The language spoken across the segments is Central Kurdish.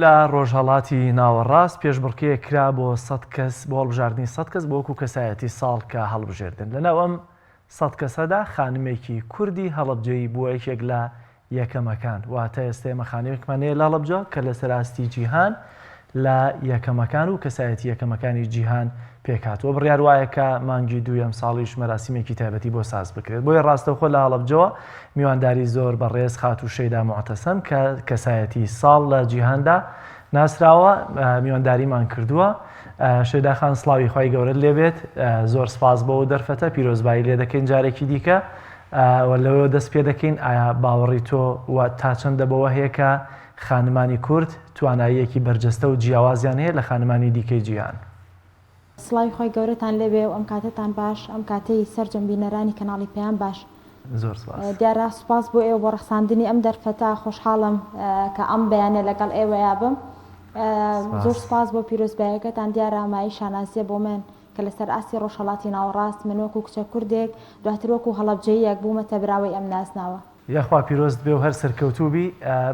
لە ڕۆژهەڵاتی ناوەڕاست پێشبڕکێ کرا بۆ 100 کەس بۆ هەڵبژاردننی 100 کەس بۆ وەکو کەسایەتی ساڵ کە هەڵبژێردن. لەناو ئەم 100 کەسەدا خانمێکی کوردی هەڵەبجەی بووە یەکێک لە یەکەمەکان. واتە ئێستا ئێمە خانوویەکمانەیە لە هەڵەبجە کە لە سەراستی جیهان لە یەکەمەکان و کەسایەتی یەکەمەکانی جیهان پێکاتوە. بڕیار وایە کە مانگی دووی ئەم ساڵیش مەراسیمێکی تایبەتی بۆ ساز بکرێت. بۆیە ڕاستەوخۆ لە هەڵەبجەوە میوانداری زۆر بەڕێز خاتوو شەیدا معتەسەم کە کەسایەتی ساڵ لە جیهاندا ناسراوە میوانداریمان کردووە. شەیدا خان سڵاوی خی گەورە لێبێت، زۆر سپاس بەوە دەرفەتە پیرۆزبایی لێ دەکەین جارێکی دیکە لەوەوە دەست پێ دەکەین. ئایا باوەڕی تۆ تا چەندە بەوە هەیە کە خانمانی کورد تواناییەکی بەرجەستە و جیاوازیان هەیە لە خانمانی دیکەی جیهان؟ سڵاوی خۆی گەورەتان لێبێ و ئەم کاتتان باش، ئەم کاتەی سەرجەم بینەرانی کەناڵی پێیان باش. زۆر سپاس. دیارە سوپاس بۆ ئێوە بۆ ڕەخساندنی ئەم دەرفەتە، خۆشحاڵم کە ئەم بەیانێ لەگەڵ ئێوەیا بم. زۆر سپاس بۆ پیرۆزباییەکەتان. دیارە ئامایی شانازیە بۆ من کە لەسەر ئاسی ڕۆژهەڵاتی ناوەڕاست من وەکو کچە کوردێک دواتر وەکو هەڵەبجەیەک بوومەتە براوەی ئەم ناسناوە. یاخوا پیرۆست بێ و هەر سەرکەوتوبی.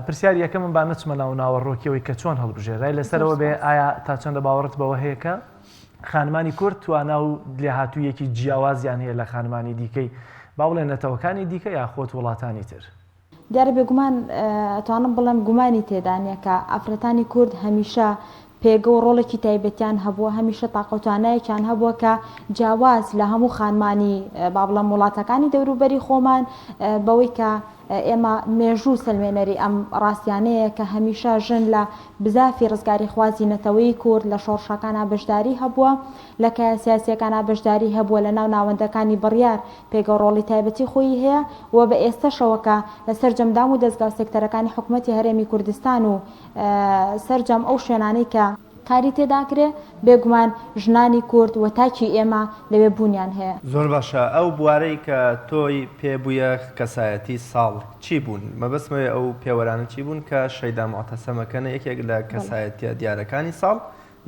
پرسیار یەکەمم با نەچمە ناو ناوەڕۆکیەوەی کە چۆن هەڵبژێرای لەسەرەوە بێ ئایا تا چەندە باوەڕت بەوە هەیە کە خانمانی کورد توانا و لێهاتوویەکی جیاوازیان هەیە لە خانمانی دیکەی با بڵێن نەتەوەکانی دیکە یا خۆت وڵاتانی تر؟ دیارە بێگومان توانم بڵێم گومانی تێدانە کە ئافرەتانی کورد هەمیشە پێگە و ڕۆڵێکی تایبەتیان هەبووە، هەمیشە تاقەتوانایەکیان هەبووە کە جیاواز لە هەموو خانمانی با بڵێم وڵاتەکانی دەوروبەری خۆمان بەوەی کە ئێمە مێژوو سلمێنەری ئەم ڕاستیانەیە کە هەمیشە ژن لە بزافی ڕزگاری خوازی نەتەوەی کورد لە شۆڕشەکانە بەشداری هەبووە، لە کایە سیاسیەکانە بەشداری هەبووە، لە ناو ناوەندەکانی بڕیار پێگە ڕۆڵی تایبەتی خۆی هەیە و بە ئێستاشەوە کە لە سەرجەمدام و دەستگا و سێکتەرەکانی حکوومەتی هەرێمی کوردستان و سەرجەم ئەو شوێنانەی کە کاری تێداکرێ بێگومان ژنانی کورد و تاکی ئێمە لەوێ بوونیان هەیە. زۆر باشە. ئەو بوارەی کە تۆی پێبوویە کەسایەتی ساڵ چی بوون؟ مەبەستمەوێ ئەو پێوەرانە چی بوون کە شەیدا معتەسەمەکەنە یەکێک لە کەسایەتیە دیارەکانی ساڵ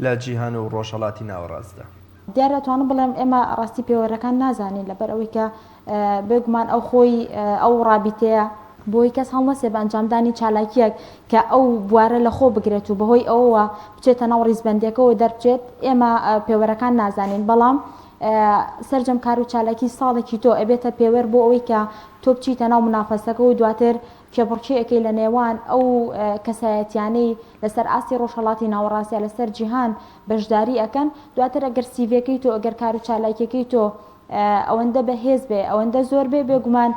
لە جیهان و ڕۆژهەڵاتی ناوەڕاستدا؟ دیارە توانم بڵێم ئێمە ڕاستی پێوەرەکان نازانین لەبەر ئەوەی کە بێگومان ئەو خۆی ئەو ڕابیتەیە بۆی کەس هەڵمەسێ بە ئەنجامدانی چالاکیەک کە ئەو بوارە لە خۆ بگرێت و بەهۆی ئەوەوە بچێتە ناو ڕیزبەندێکەوە دەربچێت. ئێمە پێوەرەکان نازانین، بەڵام سەرجەم کار و چالاکی ساڵێکی تۆ ئەبێتە پێوەر بۆ ئەوەی کە تۆ بچیتە ناو منافەسەکە و دواتر پێبڕکێیەکەی لە نێوان ئەو کەسایەتیانەی لەسەر ئاستی ڕۆژهەڵاتی ناوەڕاستیە لەسەر جیهان بەشداری ئەکەن. دواتر ئەگەر سیڤەکەی تۆ ئەگەر کار و چالاکیەکەی تۆ ئەوەندە بەهێز بێ ئەوەندە زۆر بێ بێگومان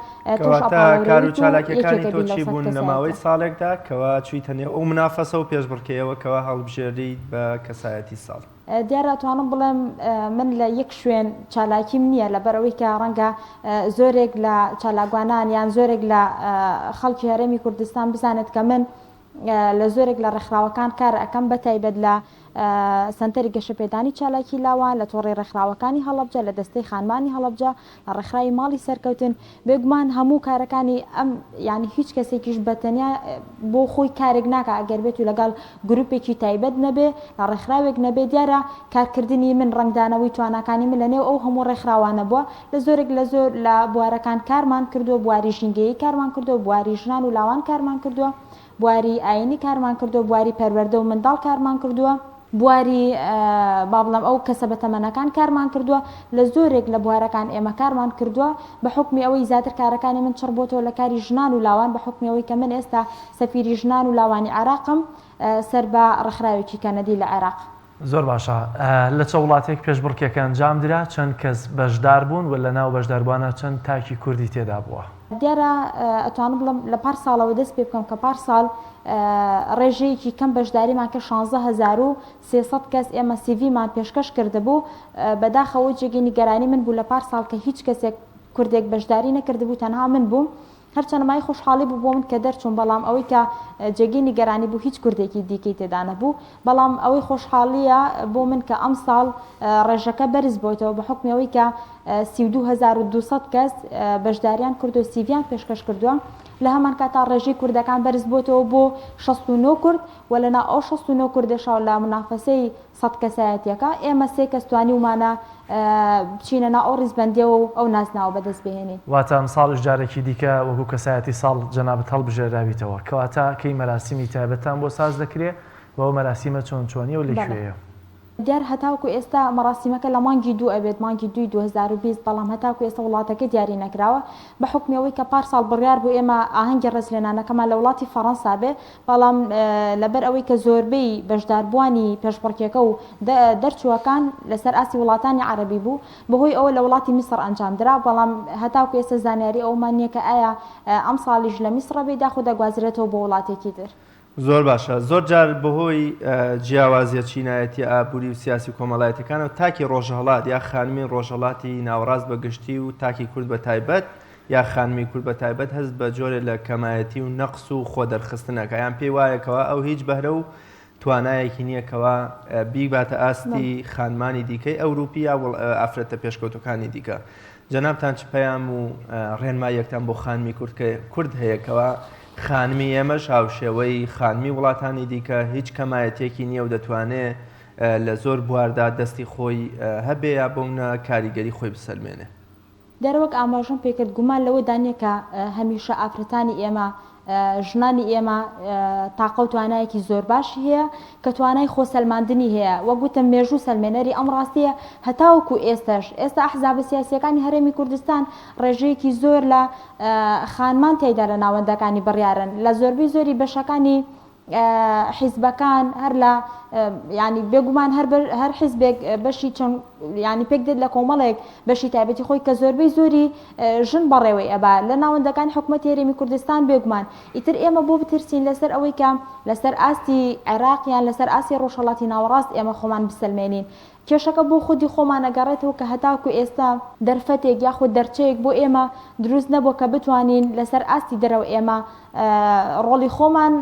کار و چالاکیەکانی تۆ چی بوون لە ماوەی ساڵێکدا کەوا چوویتە نێو ئەو منافەسە و پێشبڕکێیەوە کەوا هەڵبژێری بە کەسایەتی ساڵ؟ دیارە توانم بڵێم من لە یەک شوێن چالاکیم نییە لەبەرەوەی کە ڕەنگە زۆرێک لە چالاکوانان یان زۆرێک لە خەڵکی هەرێمی کوردستان بزانێت کە من لە زۆرێک لە ڕێکخراوەکان کار ئەەکەم بەتایبەت لە سنتەری گەشەپێدانی چالاکی لاوان، لە تۆڕی ڕێکخراوەکانی هەڵەبجە، لە دەستەی خانمانی هەڵەبجە، لە ڕێکخراوی ماڵی سەرکەوتن. بێگومان هەموو کارەکانی ئەم ینی هیچ کەسێکیش بەتەنیا بۆ خۆی کارێک ناکە ئەگەر بێت و لەگەڵ گروپێکی تایبەت نەبێ لە ڕێکخراوێک نەبێ. دیارە کارکردنی من ڕنگدانەوەی تواناکانی من لە نێو ئەو هەموو ڕێکخراوانە بووە. لە زۆرێک لە زۆر لە بوارەکان کارمان کردووە، بواری ژینگەیی کارمان کردووە، بواری ژنان و لاوان کارمان کردووە، بواری ئاینی کارمان کردووە، بواری پەروەردە و منداڵ کارمان کردووە، بواری با بڵێم ئەو کەسە بەتەمەنەکان کارمان کردووە. لە زۆرێک لە بوارەکان ئێمە کارمان کردووە بە حکمی ئەوەی زیاتر کارەکانی من چڕ بۆتەوە لە کاری ژنان و لاوان بە حکمی ئەوەی کە من ئێستا سەفیری ژنان و لاوانی عێراقم سەر بە ڕێکخراوێکی کەنەدی لە عێراق. زۆر باشە. لە چە وڵاتێک پێشبڕکێکە ئەنجام درا چەند کەس بەشدار بوون و لە ناو بەشداربووانە چەند تاکی کوردی تێدا بووە؟ دیارە ئەتوانم بڵم لە پار ساڵەوە دەست پێ بکەم کە پار ساڵ ڕێژەیەکی کەم بەشداریمان کە 16300 کەس ئێمە سیڤیمان پێشکەش کردبوو. بەداخەوە جێگەی نیگەرانی من بوو لە پار ساڵ کە هیچ کەسێک کوردێک بەشداری نەکردبوو، تەنها من بووم. هەرچەندمای خۆشحاڵی بوو بۆ من کە دەرچوون، بەڵام ئەوەی کە جێگەی نیگەرانی بوو هیچ کوردێکی دیکەی تێدا نەبوو. بەڵام ئەوەی خۆشحاڵیە بۆ من کە ئەم ساڵ ڕێژەکە بەرز بۆیتەوە بە حکمی ئەوەی کە 32200 کەس بەشداریان کردو و سیڤیان پێشکەش کردووە. لە هەمان کاتا ڕێژەی کوردەکان بەرز بۆتەوە بۆ 69 کورد و لەنا ئەو 69 کوردێشاو لە منافەسەی 100 کەسایەتیەکە ئێمە 3 کەس توانیومانە بچینە ناو ئەو ڕیزبەندیە و ئەو نازناوە بەدەست بهێنین. واتە ئەم ساڵش جارێکی دیکە وەکو کەسایەتی ساڵ جەنابەت هەڵبژێراویتەوە، کەواتە کەی مەراسیمی تایبەتان بۆ ساز دەکرێت بۆ مەراسیمە چۆن چۆنی و لەکوێیە دیار هەتاوکو ئێستا مەڕاستیمەکە لە مانگی دوو ئەبێت مانگی 2020 بەڵام هەتاکو ئێستا وڵاتەکە دیاری نەکراوە بە حکمەوەی کە پارساڵ بڕیار بوو ئێمە ئاهەنگی ڕێزلێنانەکەمان لە وڵاتی فەڕەنسا بێ بەڵام لەبەر ئەوەی کە زۆربەی بەشداربووانی پێشبڕکێکە و دەرچووەکان لەسەر ئاسی وڵاتانی عەرەبی بوو بەهۆی ئەوە لە وڵاتی میسر ئەنجامدرا بەڵام هەتاکو ئێستا زانیاری ئەومان نییە کە ئایا ئەم ساڵیش لە میسرە بێ داخۆ دەگوازرێتەوە بۆ وڵاتێکی تر. زۆر باشە زۆر جار بەهۆی جیاوازیە چینایەتی ئابووری و سیاسی و کۆمەڵایەتەکان و تاکی ڕۆژهەڵات یا خانمی ڕۆژهەڵاتی ناوەڕاست بەگشتی و تاکی کورد بە تایبەت یا خانمی کورد بە تایبەت هەست بە جۆرێک لە کەمایەتی و نەقس و خۆ دەرخستنەکە یان پێی وایەکەوە ئەو هیچ بەهرە و توانایەکی نییەکەوە بیباتە ئاستی خانمانی دیکەی ئەوروپی یا ئافرەتە پێشکەوتەکانی دیکە. جەنابتان چ پەیام و ڕێنماییەکتان بۆ خانمی کورد هەیەکەوە خانمی ئێمەش هاوشێوەی خانمی وڵاتانی دیکە هیچ کەمایەتێکی نییە و دەتوانێت لە زۆر بواردا دەستی خۆی هەبێ یا بۆمە کاریگەری خۆی بسەلمێنێ. دەروەک ئاماژەم پێکرد گومان لەوە دانیە کە هەمیشە ئافرەتانی ئێمە ژنانی ئێمە تاقە و توانایەکی زۆر باشی هەیە کە توانای خۆسەلماندنی هەیە وەگوتم مێژوو سەلمێنەری ئەم ڕاستیە هەتاوەکو ئێستا ئەحزاب سیاسیەکانی هەرێمی کوردستان ڕێژەیەکی زۆر لە خانمان تێیدا لە ناوەندەکانی بڕیارن لە زۆربەی زۆری بەشەکانی حیزبەکان هەر لە ینی بێگومان هەر حیزبێک بەشی چەند ینی پێک دێت لە کۆمەڵێک بەشی تایبەتی خۆی کە زۆربەی زۆری ژن بەڕێوەی ئەبا لە ناوەندەکان حکوومەتی هەرێمی کوردستان بێگومان ئیتر ئێمە بۆ بترسین لەسەر ئەوەی کە لەسەر ئاستی عێراقیان لەسەر ئاسی ڕۆژهەڵاتی ناوەڕاست ئێمە خۆمان بسەلمێنین کێشەکە بۆ خودی خۆمان ئەگەڕێتەوە کە هەتاکو ئێستا دەرفەتێک یاخود دەرچەیەک بۆ ئێمە دروست نەبووە کە بتوانین لەسەر ئاستی دەرەوە ئێمە ڕۆڵی خۆمان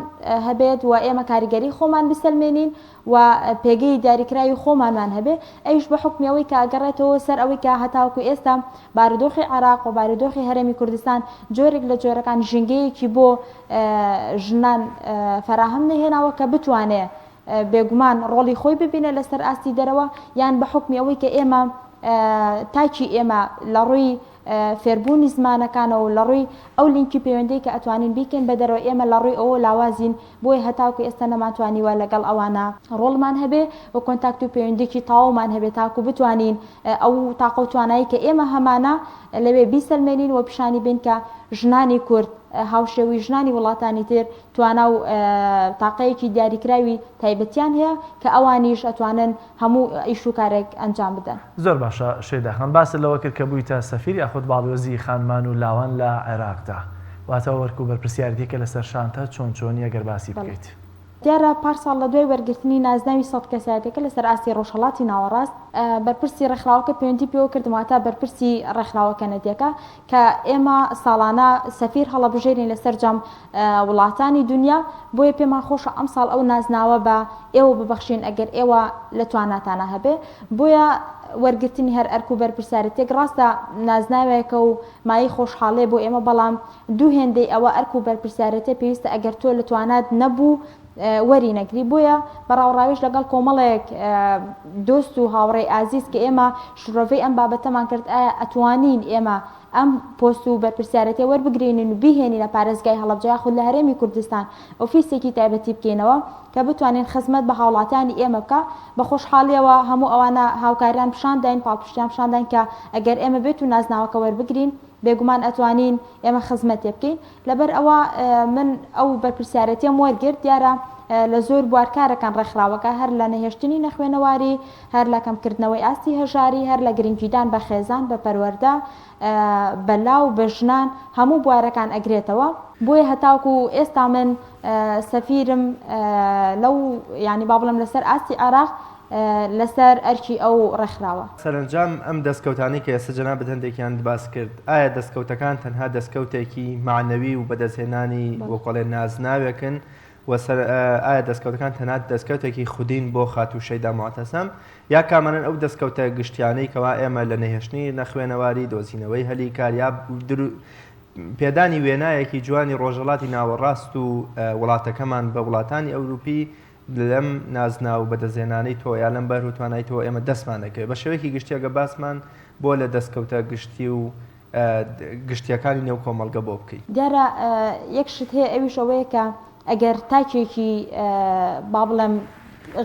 هەبێت و ئێمە کاریگەری خۆمان بسەلمێنین و پێگەی دیاریکراوی خۆمانمان هەبێ ئەویش بە حکمیەوەی کە ئەگەڕێتەوە سەر ئەوەی کە هەتاوکو ئێستا بارودۆخی عێراق و بارودۆخی هەرێمی کوردستان جۆرێک لە جۆرەکان ژینگەیەکی بۆ ژنان فراهەم نەهێناوە کە بتوانێت بێگومان ڕۆڵی خۆی ببینە لەسەر ئاستی دەرەوە یان بە حکمی ئەوەی کە ئێمە تاکی ئێمە لە ڕووی فێربوونی زمانەکانەوە و لە ڕووی ئەو لینکی پەیوەندی کە ئەتوانین بیکەین بە دەرەوە ئێمە لە ڕووی ئەوە لاوازین بۆی هەتاوکو ئێستا نەماتوانیوە لەگەڵ ئەوانە ڕۆڵمان هەبێ و کۆنتاکت و پەیوەندێکی تاومان هەبێت تاکو بتوانین ئەو تاقە و توانایی کە ئێمە هەمانە لەوێ بیسەلمێنین و پیشانی بین کە ژنانی کورد هاوشێوی ژنانی وڵاتانی تر توانا و تاقەیەکی دیاریکراوی تایبەتیان هەیە کە ئەوانیش ئەتوانن هەموو ئیش و کارێک ئەنجام بدەن. زۆر باشە شێداخان باست لەوە کرد کە بوویتە سەفیری یاخود باڵوێزی خانمان و لاوان لە عێراقدا واتەوە وەرک و بەرپرسیارەتێکە لەسەر شانتە چۆن چۆنی ئەگەر باسی بکەیت. دیارە پارساڵ لە دوای وەرگرتنی نازناوی سەد کەسایەتەکە لەسەر ئاسی ڕۆژهەڵاتی ناوەڕاست بەرپرسی ڕێکخراوەکە پەیوەندی پێوە کردماتە بەرپرسی ڕێکخراوە کەنەدیەکە کە ئێمە ساڵانە سەفیر هەڵەبژێرین لەسەر جەم وڵاتانی دنیا بۆیە پێمان خۆشە ئەم ساڵ ئەو نازناوە بە ئێوە ببەخشین ئەگەر ئێوە لە تواناتانە هەبێ بۆیە وەرگرتنی هەر ئەرک و بەرپرسیارەتێک ڕاستە نازناوێکە و مای خۆشحاڵێ بۆ ئێمە بەڵام دوو هێندەی ئەوە ئەرک و بەرپرسیارەتێ پێویستە ئەگەر تۆ لە توانات نەبوو وەری نەگری بۆیە بەڕاوڕاویش لەگەڵ کۆمەڵێک دۆست و هاوڕێی ئازیز کە ئێمە شڕۆڤەی ئەم بابەتەمان کرد ئایا ئەتوانین ئێمە ئەم پۆست و بەرپرسیارەتێ وەربگرێنین و بیهێنینە پارێزگای هەڵەبجە یاخود لە هەرێمی کوردستان ئۆفیسێکی تایبەتی بکەینەوە کە بتوانین خزمەت بە هاوڵاتیانی ئێمە بکە بە خۆشحاڵیەوە هەموو ئەوانە هاوکاریان پیشانداین پاڵپشتیان پیشانداین کە ئەگەر ئێمە بێت و نازناوەکە وەربگرین بێگومان ئەتوانین ئێمە خزمەتێ بکەین لەبەر ئەوە من ئەو بەرپرسیارەتیم وەرگرت دیارە لە زۆر بوارکارەکان ڕێکخراوەکە هەر لە نەهێشتنی نەخوێنەواری هەر لە کەمکردنەوەی ئاستی هەژاری هەر لە گرنگیدان بە خێزان بە پەروەردە بەلاو بە ژنان هەموو بوارەکان ئەگرێتەوە بۆیە هەتاوکو ئێستا من سەفیرم لەو ینی با بڵم لەسەر ئاستی عێراق لەسەر ئەرکی ئەو ڕێکخراوە. سەرنجام ئەم دەستکەوتانی کە ئێستا جەناب هەندێکیان باس کرد ئایا دەستکەوتەکان تەنها دەستکەوتێکی معنەوی و بەدەستهێنانی وەکۆڵێ نازناوێکن ئایا دەستکەوتەکان تەنها دەستکەوتێکی خودین بۆ خات و شەیدا معتەسەم یا کامەرن ئەو دەستکەوتە گشتیانەی کەوا ئێمە لە نەهێشتنی نەخوێنەواری دۆزینەوەی هەلی کاریا پێدانی وێنایەکی جوانی ڕۆژهەڵاتی ناوەڕاست و وڵاتەکەمان بە وڵاتانی ئەوروپی لەم نازنا و بەدەستهێنانەی تۆ یا لەم بەر و توانای تۆ ئێمە دەستمان دەکەوێت بە شێوەیەکی گشتیەگە باسمان بۆ لە دەستکەوتە گشتی و گشتیەکانی نێو کۆمەڵگە بۆ بکەیت. دیارە یەک شت هەیە ئەویش ئەوەیە کە ئەگەر تاکێکی با بڵێم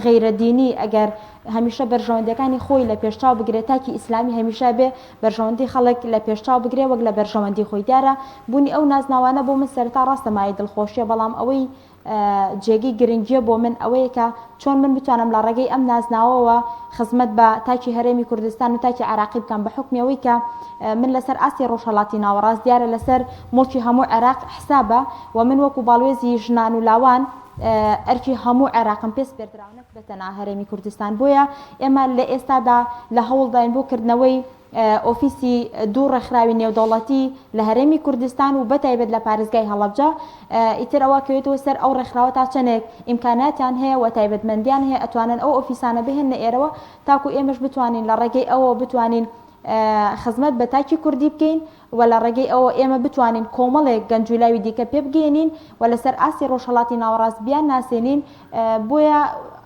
غیرە دینی ئەگەر هەمیشە بەرژەوەندەکانی خۆی لە پێشچاو بگرێت تاکی ئیسلامی هەمیشە بێ بەرژەوەندی خەڵک لە پێشچاو بگرێ وەک لە بەرژەوەندی خۆی دیارە بوونی ئەو نازناوانە بۆ من سەرتا ڕاستە مای دڵخۆشیە بەڵام ئەوەی جێگی گرنگیە بۆ من ئەوەیە کە چۆن من بتوانم لە ڕێگەی ئەم نازناوەوە خزمەت بە تاکی هەرێمی کوردستان و تاکی عراقی بکەم بە حکمەوەی کە من لەسەر ئاسی ڕۆژهەڵاتی ناوەڕاست دیارە لەسەر مڵکی هەموو عێراق حسابە و من وەکو باڵوێزی ژنان و لاوان ئەرکی هەموو عێراقم پێ سپێردراونەت بەتەنها هەرێمی کوردستان بۆیە ئێمە لە ئێستادا لە هەوڵداین بۆ کردنەوەی ئۆفیسی دوو ڕێکخراوی نێودەوڵەتی لە هەرێمی کوردستان و بەتایبەت لە پارێزگای هەڵەبجە ئیتر ئەوە کەوێتەوە سەر ئەو ڕێکخراوە تا چەندێک ئیمکاناتیان هەیە و تایبەتمەندیان هەیە ئەتوانن ئەو ئۆفیسانە بهێنە ئێرەوە تاکو ئێمەش بتوانین لە ڕێگەی ئەوە بتوانین خزمەت بە تاکی کوردی بکەین و لە ڕێگەی ئەوە ئێمە بتوانین کۆمەڵێک گەنجولاوی دیکە پێ بگەێنین و لەسەر ئاسی ڕۆژهەڵاتی ناوەڕاست بیان ناسێنین بۆیە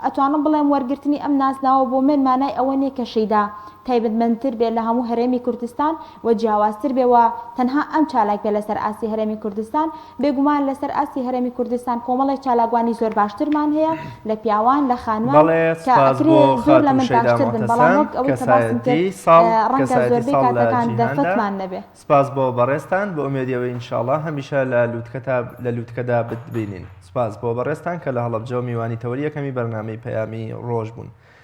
ئەتوانم بڵێم وەرگرتنی ئەم ناسناوە بۆ من مانای ئەوە نیە کە شەیدا تایبەتمەندتر بێت لە هەموو هەرێمی کوردستان و جیاوازتر بێەوە تەنها ئەم چالاک بێ لەسەر ئاسی هەرێمی کوردستان بێگومان لەسەر ئاسی هەرێمی کوردستان کۆمەڵێک چالاکوانی زۆر باشترمان هەیە لە پیاوان لە خانوان زۆر لە من باشتر بن بەڵام وەک ئەوەی کە باسم کرد ڕەنگە زۆربەی کاتەکان دەفتمان نەبێ. سپاس بۆ بەڕێستان بە ئومێدیەوەی ئینشاءڵڵا هەمیشە لە لووتکەدا بتبینین. سپاس بۆ بەڕێستان کە لە هەڵەبجە و میوانی تەوەری یەکەمی بەرنامەی پەیامی ڕۆژ بوون.